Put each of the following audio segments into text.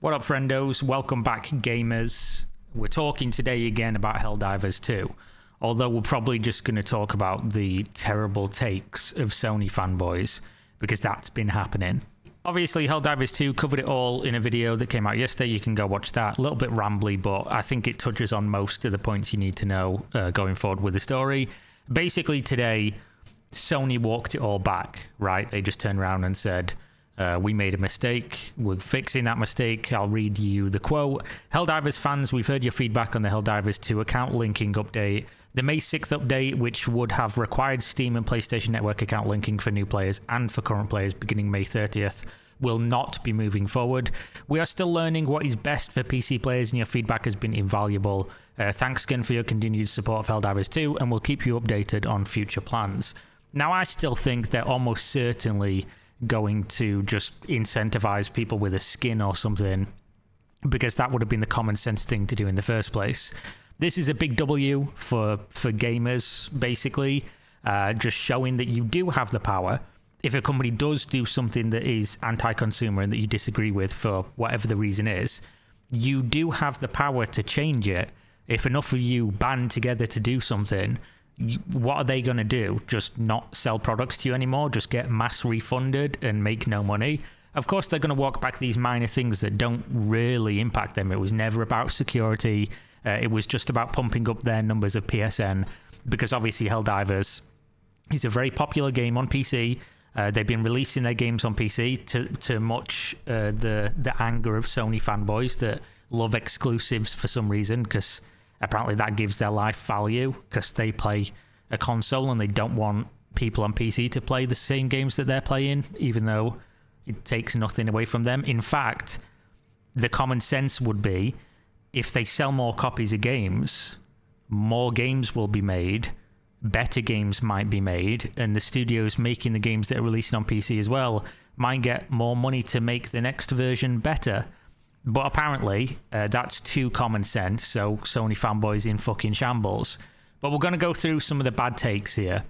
What up, friendos? Welcome back, gamers. We're talking today again about Helldivers 2, although we're probably just going to talk about the terrible takes of Sony fanboys, because that's been happening. Obviously, Helldivers 2 covered it all in a video that came out yesterday. You can go watch that. A little bit rambly, but I think it touches on most of the points you need to know going forward with the story. Basically, today, Sony walked it all back, right? They just turned around and said, we made a mistake. We're fixing that mistake. I'll read you the quote. Helldivers fans, we've heard your feedback on the Helldivers 2 account linking update. The May 6th update, which would have required Steam and PlayStation Network account linking for new players and for current players beginning May 30th, will not be moving forward. We are still learning what is best for PC players, and your feedback has been invaluable. Thanks again for your continued support of Helldivers 2, and we'll keep you updated on future plans. Now, I still think they're almost certainly going to just incentivize people with a skin or something, because that would have been the common sense thing to do in the first place. This is a big W for gamers, basically, just showing that you do have the power. If a company does do something that is anti-consumer and that you disagree with for whatever the reason is, you do have the power to change it. If enough of you band together to do something, what are they going to do? Just not sell products to you anymore? Just get mass refunded and make no money? Of course, they're going to walk back these minor things that don't really impact them. It was never about security. It was just about pumping up their numbers of PSN, because obviously Helldivers is a very popular game on PC. They've been releasing their games on PC to much the anger of Sony fanboys that love exclusives for some reason, because apparently that gives their life value, because they play a console and they don't want people on PC to play the same games that they're playing, even though it takes nothing away from them. In fact, the common sense would be, if they sell more copies of games, more games will be made, better games might be made, and the studios making the games that are releasing on PC as well might get more money to make the next version better. But apparently, that's too common sense, so Sony fanboys in fucking shambles. But we're going to go through some of the bad takes here,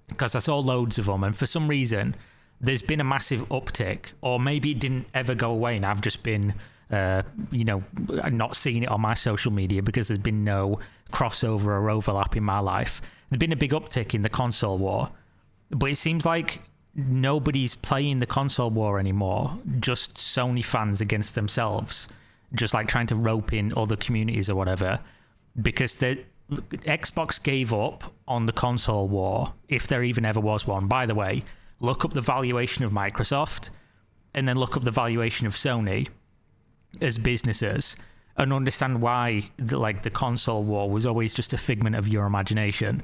because I saw loads of them, and for some reason, there's been a massive uptick, or maybe it didn't ever go away, and I've just been, not seeing it on my social media, because there's been no crossover or overlap in my life. There's been a big uptick in the console war, but it seems like nobody's playing the console war anymore, just Sony fans against themselves, just like trying to rope in other communities or whatever, because Xbox gave up on the console war, if there even ever was one. By the way, look up the valuation of Microsoft and then look up the valuation of Sony as businesses and understand why the console war was always just a figment of your imagination.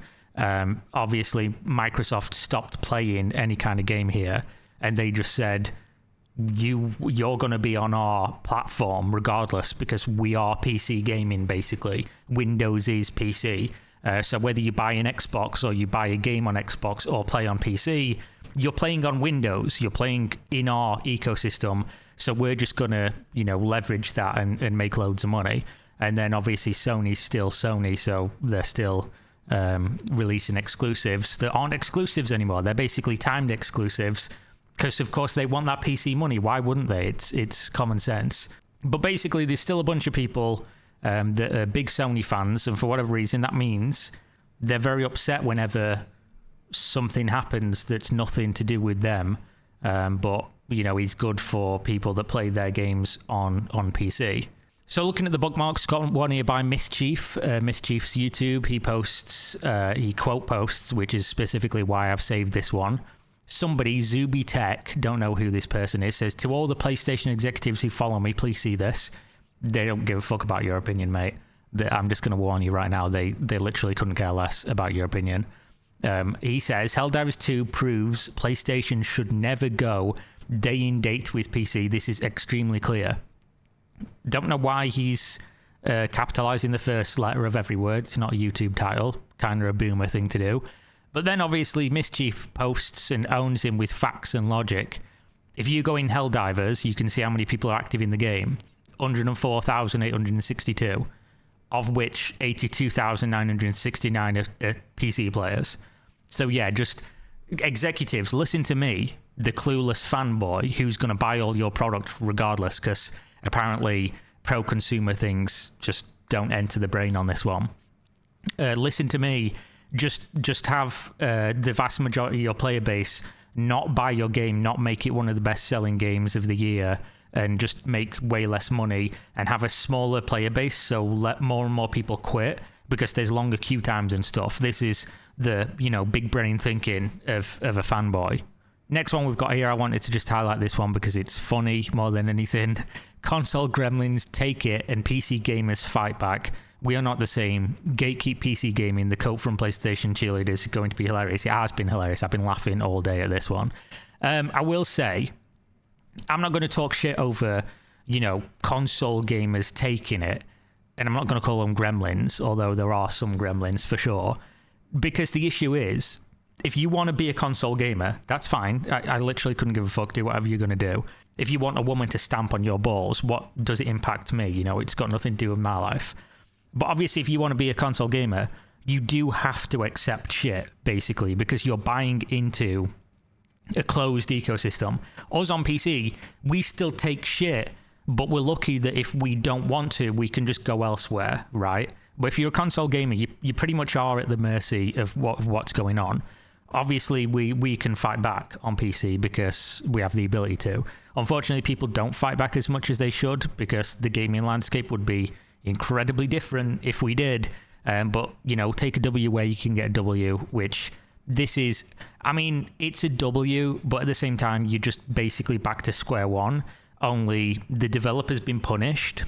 Obviously, Microsoft stopped playing any kind of game here, and they just said, you're going to be on our platform regardless, because we are PC gaming, basically. Windows is PC. So whether you buy an Xbox or you buy a game on Xbox or play on PC, you're playing on Windows. You're playing in our ecosystem. So we're just going to, leverage that and make loads of money. And then obviously Sony's still Sony, so they're still releasing exclusives that aren't exclusives anymore. They're basically timed exclusives, because of course they want that PC money. Why wouldn't they? It's common sense. But basically there's still a bunch of people that are big Sony fans, and for whatever reason that means they're very upset whenever something happens that's nothing to do with them, but is good for people that play their games on PC. So looking at the bookmarks, got one here by Mischief. Mischief's YouTube. He quote posts, which is specifically why I've saved this one. Somebody, Zuby Tech, don't know who this person is, says, to all the PlayStation executives who follow me, please see this. They don't give a fuck about your opinion, mate. I'm just going to warn you right now. They literally couldn't care less about your opinion. He says, Helldivers 2 proves PlayStation should never go day in date with PC. This is extremely clear. Don't know why he's capitalizing the first letter of every word. It's not a YouTube title. Kind of a boomer thing to do. But then obviously Mischief posts and owns him with facts and logic. If you go in Helldivers, you can see how many people are active in the game. 104,862, of which 82,969 are PC players. So yeah, just executives, listen to me, the clueless fanboy who's going to buy all your product regardless, because apparently pro-consumer things just don't enter the brain on this one. Listen to me. Just have the vast majority of your player base not buy your game, not make it one of the best-selling games of the year, and just make way less money, and have a smaller player base, so let more and more people quit because there's longer queue times and stuff. This is the, big brain thinking of a fanboy. Next one we've got here, I wanted to just highlight this one because it's funny more than anything. Console gremlins take it and PC gamers fight back. We are not the same. Gatekeep PC gaming. The quote from PlayStation cheerleaders is going to be hilarious. It has been hilarious. I've been laughing all day at this one. I will say, I'm not going to talk shit over, console gamers taking it. And I'm not going to call them gremlins, although there are some gremlins for sure. Because the issue is, if you want to be a console gamer, that's fine. I literally couldn't give a fuck. Do whatever you're going to do. If you want a woman to stamp on your balls, what does it impact me? It's got nothing to do with my life. But obviously, if you want to be a console gamer, you do have to accept shit, basically, because you're buying into a closed ecosystem. Us on PC, we still take shit, but we're lucky that if we don't want to, we can just go elsewhere, right? But if you're a console gamer, you pretty much are at the mercy of what's going on. Obviously, we can fight back on PC because we have the ability to. Unfortunately, people don't fight back as much as they should because the gaming landscape would be incredibly different if we did. But, take a W where you can get a W, which this is, it's a W, but at the same time, you're just basically back to square one. Only the developer's been punished.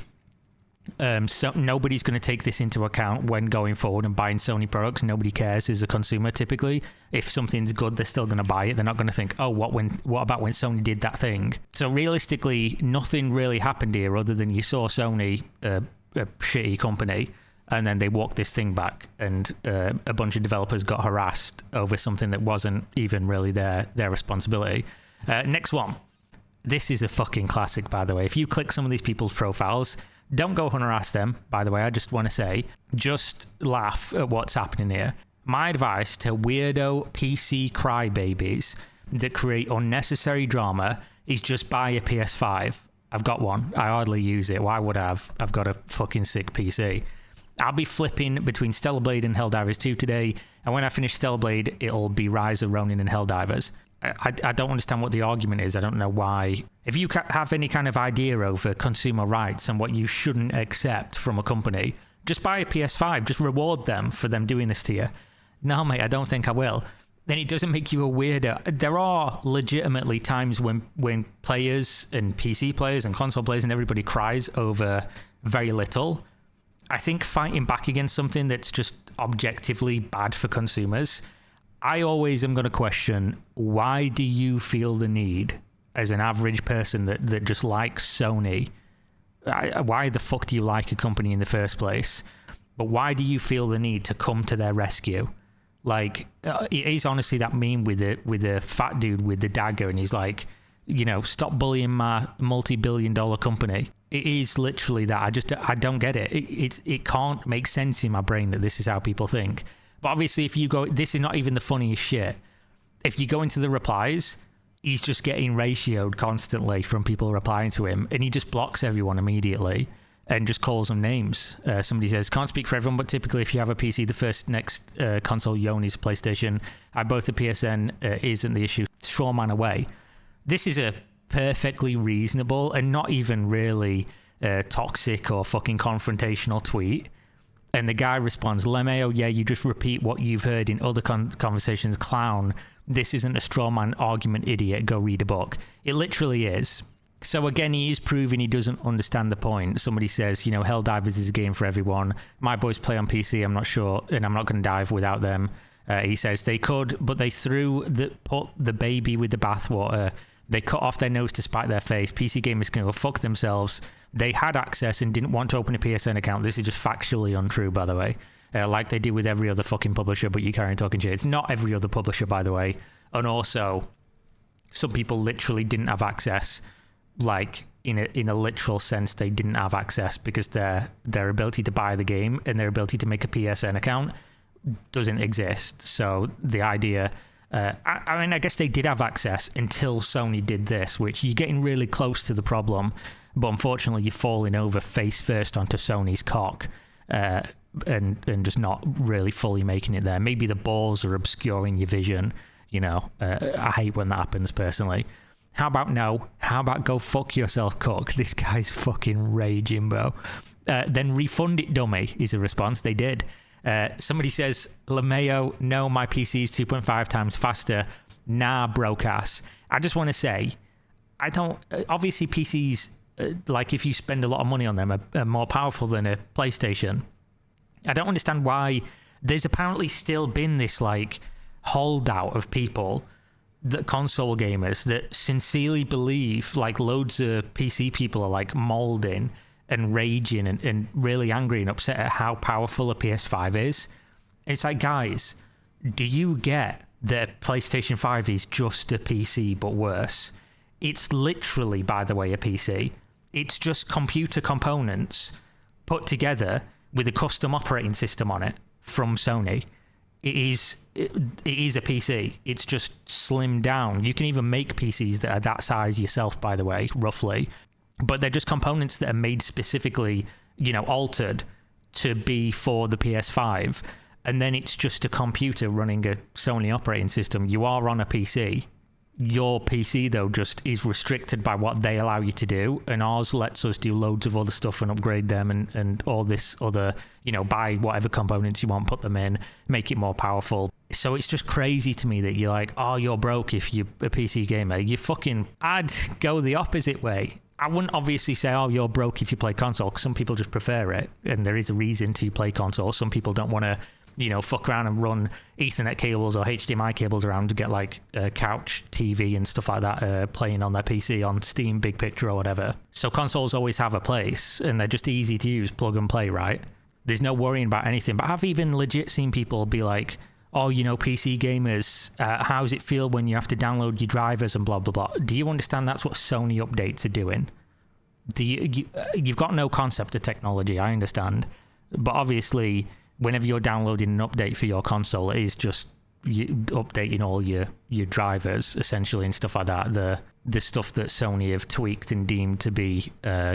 So nobody's going to take this into account when going forward and buying Sony products. Nobody cares as a consumer typically. If something's good, they're still going to buy it. They're not going to think, oh, what about when Sony did that thing? So realistically, nothing really happened here other than you saw Sony, a shitty company, and then they walked this thing back, and a bunch of developers got harassed over something that wasn't even really their responsibility. Next one. This is a fucking classic, by the way. If you click some of these people's profiles, don't go and harass them, by the way. I just want to say, just laugh at what's happening here. My advice to weirdo PC crybabies that create unnecessary drama is just buy a PS5. I've got one. I hardly use it. Why would I have? I've got a fucking sick PC. I'll be flipping between Stellar Blade and Helldivers 2 today, and when I finish Stellar Blade, it'll be Rise of Ronin and Helldivers. I don't understand what the argument is. I don't know why. If you have any kind of idea over consumer rights and what you shouldn't accept from a company, just buy a PS5. Just reward them for them doing this to you. No, mate, I don't think I will. Then it doesn't make you a weirdo. There are legitimately times when players and PC players and console players and everybody cries over very little. I think fighting back against something that's just objectively bad for consumers, I always am going to question, why do you feel the need as an average person that just likes Sony? Why the fuck do you like a company in the first place? But why do you feel the need to come to their rescue? Like, it is honestly that meme with the fat dude with the dagger, and he's like, stop bullying my multi-billion-dollar company. It is literally that. I don't get it. It can't make sense in my brain that this is how people think. But obviously, if you go, this is not even the funniest shit. If you go into the replies, he's just getting ratioed constantly from people replying to him, and he just blocks everyone immediately and just calls them names. Somebody says, can't speak for everyone, but typically if you have a PC, the next console you own is a PlayStation. Both the PSN isn't the issue. Straw man away. This is a perfectly reasonable and not even really toxic or fucking confrontational tweet. And the guy responds, Lemeo, yeah, you just repeat what you've heard in other conversations. Clown, this isn't a straw man argument, idiot. Go read a book. It literally is. So again, he is proving he doesn't understand the point. Somebody says, Helldivers is a game for everyone. My boys play on PC, I'm not sure, and I'm not going to dive without them. He says they could, but they put the baby with the bathwater. They cut off their nose to spite their face. PC gamers can go fuck themselves. They had access and didn't want to open a PSN account. This is just factually untrue, by the way. Like they do with every other fucking publisher, but you carry on talking shit. It's not every other publisher, by the way. And also, some people literally didn't have access. Like, in a literal sense, they didn't have access because their ability to buy the game and their ability to make a PSN account doesn't exist. So the idea... I guess they did have access until Sony did this, which you're getting really close to the problem. but unfortunately you're falling over face first onto Sony's cock, and just not really fully making it there. Maybe the balls are obscuring your vision, you know. I hate when that happens personally. How about no? How about go fuck yourself, cock? This guy's fucking raging, bro. Then refund it, dummy, is a response. They did. Somebody says, LeMayo, no, my PC is 2.5 times faster. Nah, broke ass. I just want to say, I don't... obviously, PCs, like, if you spend a lot of money on them, are more powerful than a PlayStation. I don't understand why there's apparently still been this, like, holdout of people, that console gamers, that sincerely believe, like, loads of PC people are, like, molding and raging and really angry and upset at how powerful a PS5 is. It's like, guys, do you get that PlayStation 5 is just a PC but worse? It's literally, by the way, a PC. It's just computer components put together with a custom operating system on it from Sony. It is a PC. It's just slimmed down. You can even make PCs that are that size yourself, by the way, roughly. But they're just components that are made specifically, you know, altered to be for the PS5. And then it's just a computer running a Sony operating system. You are on a PC. Your PC, though, just is restricted by what they allow you to do. And ours lets us do loads of other stuff and upgrade them and all this other, you know, buy whatever components you want, put them in, make it more powerful. So it's just crazy to me that you're like, oh, you're broke if you're a PC gamer. You fucking... I'd go the opposite way. I wouldn't obviously say, oh, you're broke if you play console, because some people just prefer it. And there is a reason to play console. Some people don't want to, you know, fuck around and run Ethernet cables or HDMI cables around to get like a couch TV and stuff like that playing on their PC on Steam, Big Picture or whatever. So consoles always have a place and they're just easy to use, plug and play, right? There's no worrying about anything. But I've even legit seen people be like, oh, you know, PC gamers, how does it feel when you have to download your drivers and blah, blah, blah. Do you understand that's what Sony updates are doing? You've got no concept of technology, I understand. But obviously, whenever you're downloading an update for your console, it is just updating all your drivers, essentially, and stuff like that. The stuff that Sony have tweaked and deemed to be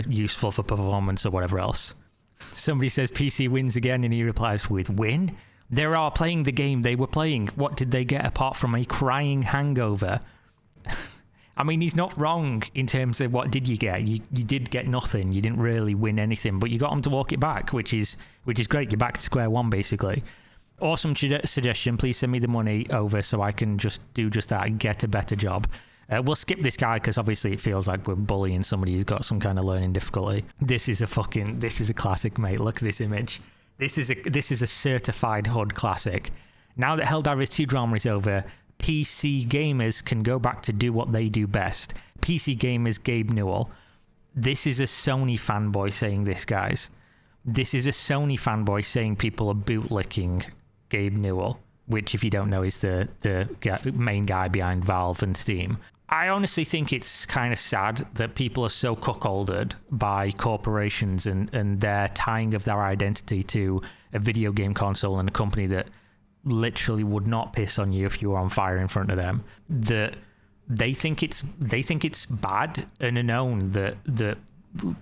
useful for performance or whatever else. Somebody says PC wins again, and he replies with, win? They are playing the game they were playing. What did they get apart from a crying hangover? I mean, he's not wrong in terms of what did you get. You did get nothing. You didn't really win anything, but you got them to walk it back, which is great. You're back to square one, basically. Awesome suggestion. Please send me the money over so I can just do just that and get a better job. We'll skip this guy because obviously it feels like we're bullying somebody who's got some kind of learning difficulty. This is a classic, mate. Look at this image. This is a certified HUD classic. Now that Helldivers 2 drama is over, PC gamers can go back to do what they do best. PC gamers Gabe Newell. This is a Sony fanboy saying this, guys. This is a Sony fanboy saying people are bootlicking Gabe Newell, which, if you don't know, is the main guy behind Valve and Steam. I honestly think it's kind of sad that people are so cuckolded by corporations and their tying of their identity to a video game console and a company that literally would not piss on you if you were on fire in front of them. That they think it's bad and a known that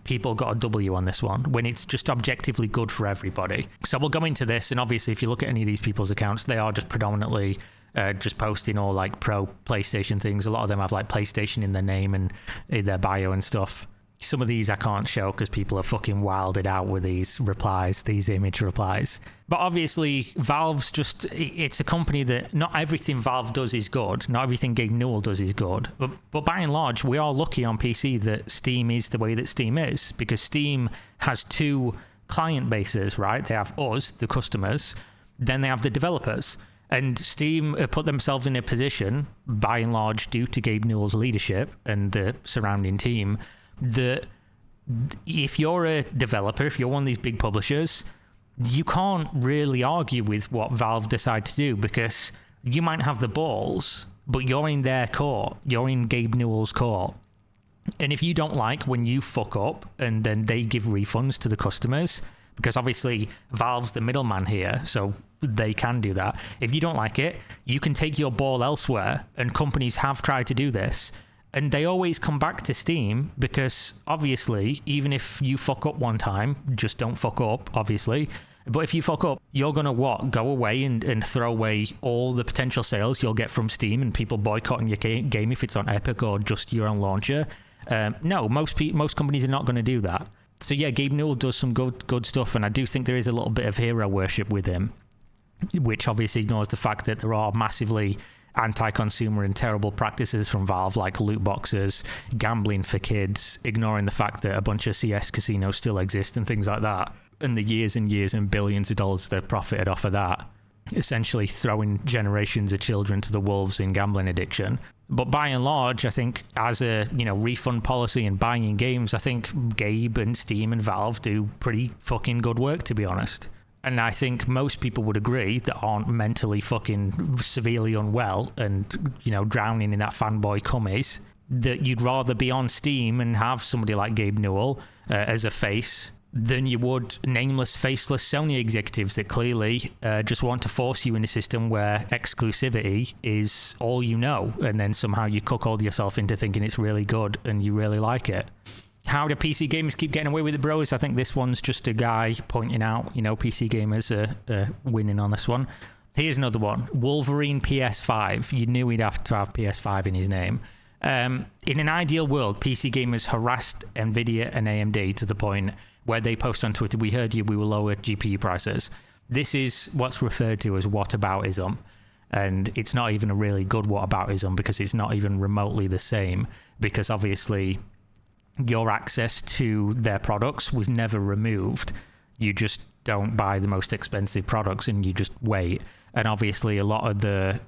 people got a W on this one when it's just objectively good for everybody. So we'll go into this, and obviously if you look at any of these people's accounts, they are just predominantly just posting all like pro PlayStation things. A lot of them have like PlayStation in their name and in their bio and stuff. Some of these I can't show because people are fucking wilded out with these replies, these image replies. But obviously, Valve's it's a company that not everything Valve does is good. Not everything Gabe Newell does is good. But by and large, we are lucky on PC that Steam is the way that Steam is, because Steam has two client bases, right? They have us, the customers, then they have the developers. And Steam have put themselves in a position, by and large, due to Gabe Newell's leadership and the surrounding team, that if you're a developer, if you're one of these big publishers, you can't really argue with what Valve decide to do, because you might have the balls, but you're in their court. You're in Gabe Newell's court. And if you don't like when you fuck up and then they give refunds to the customers, because obviously Valve's the middleman here, so they can do that. If you don't like it, you can take your ball elsewhere, and companies have tried to do this. And they always come back to Steam because, obviously, even if you fuck up one time, just don't fuck up, obviously. But if you fuck up, you're going to what? Go away and throw away all the potential sales you'll get from Steam and people boycotting your game if it's on Epic or just your own launcher. No, most companies are not going to do that. So yeah, Gabe Newell does some good stuff, and I do think there is a little bit of hero worship with him, which obviously ignores the fact that there are massively anti-consumer and terrible practices from Valve, like loot boxes, gambling for kids, ignoring the fact that a bunch of CS casinos still exist and things like that, and the years and years and billions of dollars they've profited off of that, essentially throwing generations of children to the wolves in gambling addiction. But by and large, I think as a refund policy and buying games, I think Gabe and Steam and Valve do pretty fucking good work, to be honest. And I think most people would agree that aren't mentally fucking severely unwell and, drowning in that fanboy cummies, that you'd rather be on Steam and have somebody like Gabe Newell as a face than you would nameless, faceless Sony executives that clearly just want to force you in a system where exclusivity is all you know, and then somehow you cuckold yourself into thinking it's really good and you really like it. How do PC gamers keep getting away with it, bros? I think this one's just a guy pointing out, PC gamers are winning on this one. Here's another one. Wolverine PS5. You knew he'd have to have PS5 in his name. In an ideal world, PC gamers harassed Nvidia and AMD to the point where they post on Twitter, "We heard you, we will lower GPU prices." This is what's referred to as whataboutism. And it's not even a really good whataboutism because it's not even remotely the same, because obviously your access to their products was never removed. You just don't buy the most expensive products and you just wait. And obviously a lot of the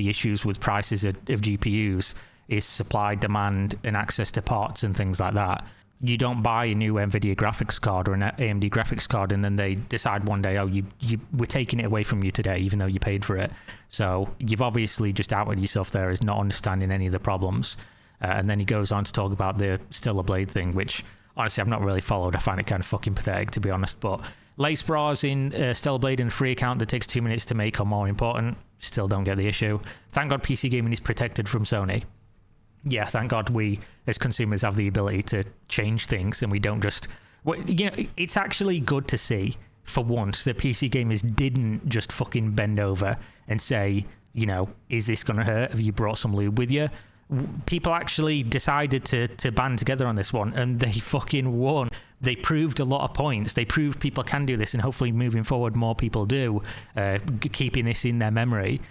issues with prices of GPUs is supply, demand, and access to parts and things like that. You don't buy a new NVIDIA graphics card or an AMD graphics card and then they decide one day, we're taking it away from you today, even though you paid for it. So you've obviously just outed yourself there as not understanding any of the problems. And then he goes on to talk about the Stellar Blade thing, which honestly I've not really followed. I find it kind of fucking pathetic, to be honest. But lace bras in Stellar Blade and a free account that takes 2 minutes to make are more important. Still don't get the issue. Thank God PC gaming is protected from Sony. Yeah, thank God we as consumers have the ability to change things and we don't just... it's actually good to see, for once, that PC gamers didn't just fucking bend over and say, is this going to hurt? Have you brought some lube with you? People actually decided to band together on this one, and they fucking won. They proved a lot of points. They proved people can do this, and hopefully moving forward more people do, keeping this in their memory.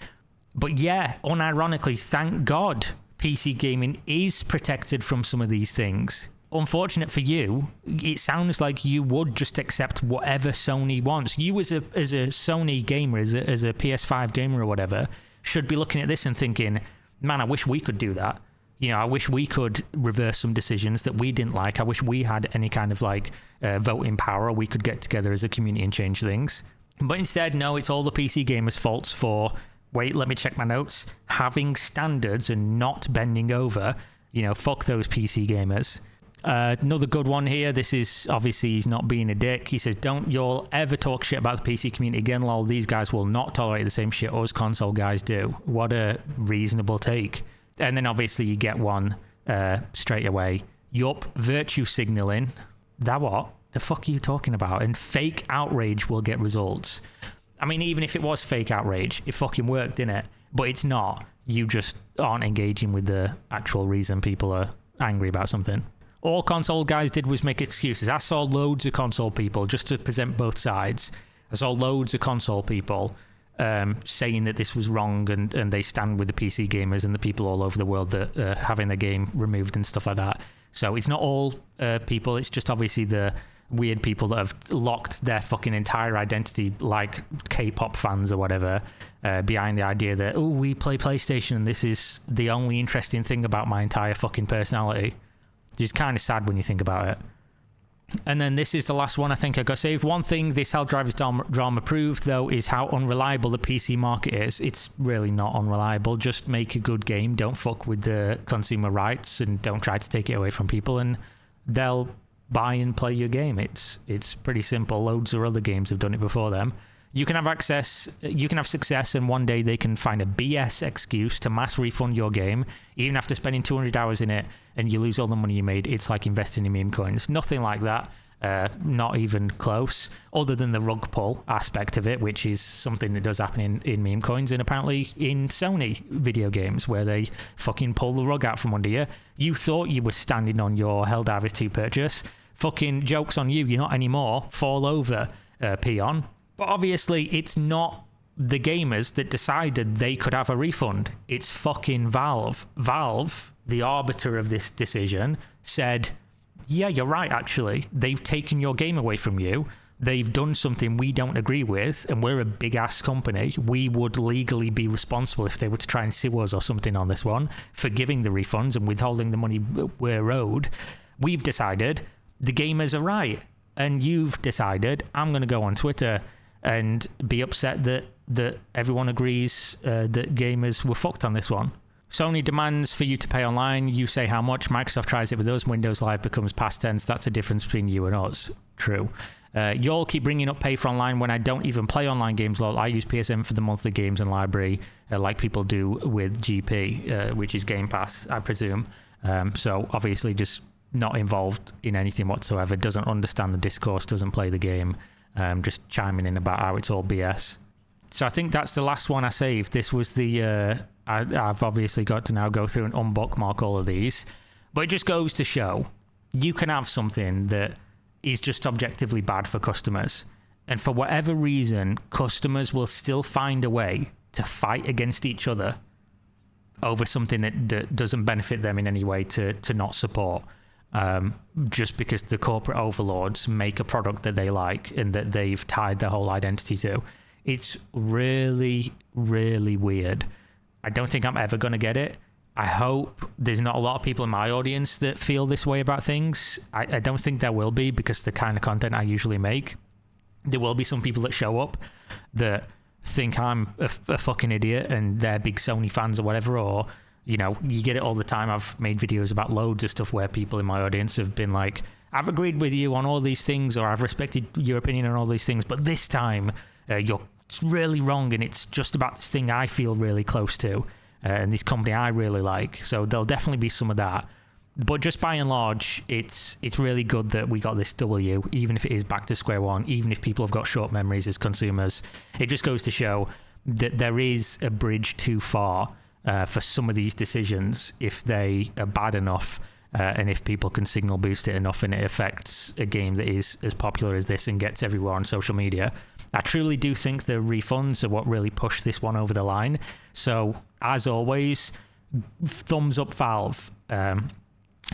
But yeah, unironically, thank God PC gaming is protected from some of these things. Unfortunate for you, it sounds like you would just accept whatever Sony wants. You as a Sony gamer, as a PS5 gamer or whatever, should be looking at this and thinking, man, I wish we could do that. I wish we could reverse some decisions that we didn't like. I wish we had any kind of voting power, or we could get together as a community and change things. But instead, no, it's all the PC gamers' faults for, wait, let me check my notes, having standards and not bending over. Fuck those PC gamers. Another good one here. This is obviously he's not being a dick. He says, "Don't y'all ever talk shit about the PC community again, lol. These guys will not tolerate the same shit us console guys do." What a reasonable take. And then obviously you get one straight away. Yup, virtue signaling. That what? The fuck are you talking about? And fake outrage will get results. I mean, even if it was fake outrage, it fucking worked, didn't it? But it's not. You just aren't engaging with the actual reason people are angry about something. All console guys did was make excuses. I saw loads of console people, just to present both sides, I saw loads of console people saying that this was wrong and they stand with the PC gamers and the people all over the world that are having the game removed and stuff like that. So it's not all people, it's just obviously the weird people that have locked their fucking entire identity, like K-pop fans or whatever, behind the idea that, oh, we play PlayStation and this is the only interesting thing about my entire fucking personality. It's kind of sad when you think about it. And then this is the last one I think I got saved. One thing this Helldivers drama proved, though, is how unreliable the PC market is. It's really not unreliable. Just make a good game. Don't fuck with the consumer rights and don't try to take it away from people, and they'll buy and play your game. It's pretty simple. Loads of other games have done it before them. You can have access, you can have success, and one day they can find a BS excuse to mass refund your game, even after spending 200 hours in it, and you lose all the money you made. It's like investing in meme coins. Nothing like that. Not even close, other than the rug pull aspect of it, which is something that does happen in meme coins, and apparently in Sony video games, where they fucking pull the rug out from under you. You thought you were standing on your Helldivers 2 purchase. Fucking joke's on you, you're not anymore. Fall over, peon. But obviously, it's not the gamers that decided they could have a refund. It's fucking Valve. Valve, the arbiter of this decision, said, yeah, you're right, actually. They've taken your game away from you. They've done something we don't agree with, and we're a big-ass company. We would legally be responsible if they were to try and sue us or something on this one for giving the refunds and withholding the money we're owed. We've decided the gamers are right, and you've decided I'm going to go on Twitter and be upset that everyone agrees that gamers were fucked on this one. Sony demands for you to pay online. You say how much. Microsoft tries it with us. Windows Live becomes past tense. That's the difference between you and us. True. Y'all keep bringing up pay for online when I don't even play online games. Lol. I use PSN for the monthly games and library, like people do with GP, which is Game Pass, I presume. So obviously just not involved in anything whatsoever. Doesn't understand the discourse. Doesn't play the game. Just chiming in about how it's all BS. So I think that's the last one I saved. This was the... I've obviously got to now go through and unbookmark all of these. But it just goes to show, you can have something that is just objectively bad for customers. And for whatever reason, customers will still find a way to fight against each other over something that doesn't benefit them in any way to not support. Just because the corporate overlords make a product that they like and that they've tied their whole identity to. It's really, really weird. I don't think I'm ever going to get it. I hope there's not a lot of people in my audience that feel this way about things. I don't think there will be, because the kind of content I usually make. There will be some people that show up that think I'm a fucking idiot and they're big Sony fans or whatever, or, you know, you get it all the time. I've made videos about loads of stuff where people in my audience have been like, I've agreed with you on all these things, or I've respected your opinion on all these things, but this time you're really wrong, and it's just about this thing I feel really close to, and this company I really like. So there'll definitely be some of that, but just by and large, it's really good that we got this W, even if it is back to square one, even if people have got short memories as consumers. It just goes to show that there is a bridge too far for some of these decisions if they are bad enough, and if people can signal boost it enough and it affects a game that is as popular as this and gets everywhere on social media. I truly do think the refunds are what really pushed this one over the line. So, as always, thumbs up Valve. And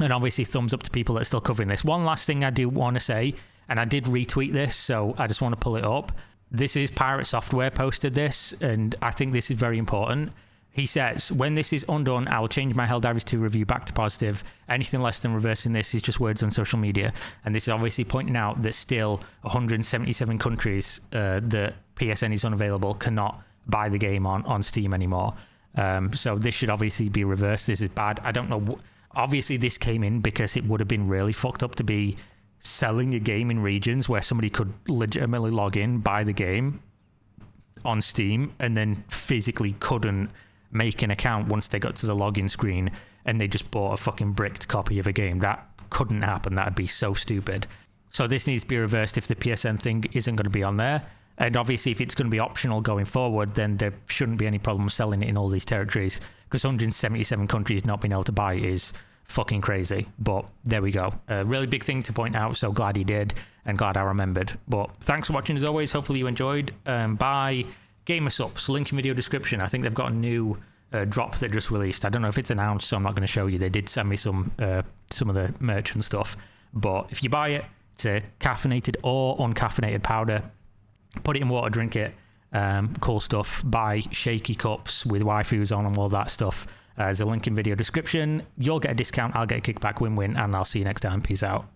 obviously thumbs up to people that are still covering this. One last thing I do want to say, and I did retweet this, so I just want to pull it up. This is Pirate Software posted this, and I think this is very important. He says, when this is undone, I will change my Helldivers 2 review back to positive. Anything less than reversing this is just words on social media. And this is obviously pointing out that still 177 countries that PSN is unavailable cannot buy the game on Steam anymore. So this should obviously be reversed. This is bad. I don't know. Obviously, this came in because it would have been really fucked up to be selling a game in regions where somebody could legitimately log in, buy the game on Steam, and then physically couldn't make an account once they got to the login screen and they just bought a fucking bricked copy of a game. That couldn't happen. That'd be so stupid. So this needs to be reversed if the PSN thing isn't going to be on there. And obviously if it's going to be optional going forward, then there shouldn't be any problem selling it in all these territories, because 177 countries not being able to buy it is fucking crazy. But there we go. A really big thing to point out, so glad he did and glad I remembered. But thanks for watching as always. Hopefully you enjoyed. Bye. GamerSups, link in video description. I think they've got a new drop that just released. I don't know if it's announced, so I'm not going to show you. They did send me some of the merch and stuff. But if you buy it, it's a caffeinated or uncaffeinated powder. Put it in water, drink it. Cool stuff. Buy shaky cups with waifus on and all that stuff. There's a link in video description. You'll get a discount, I'll get a kickback, win-win, and I'll see you next time. Peace out.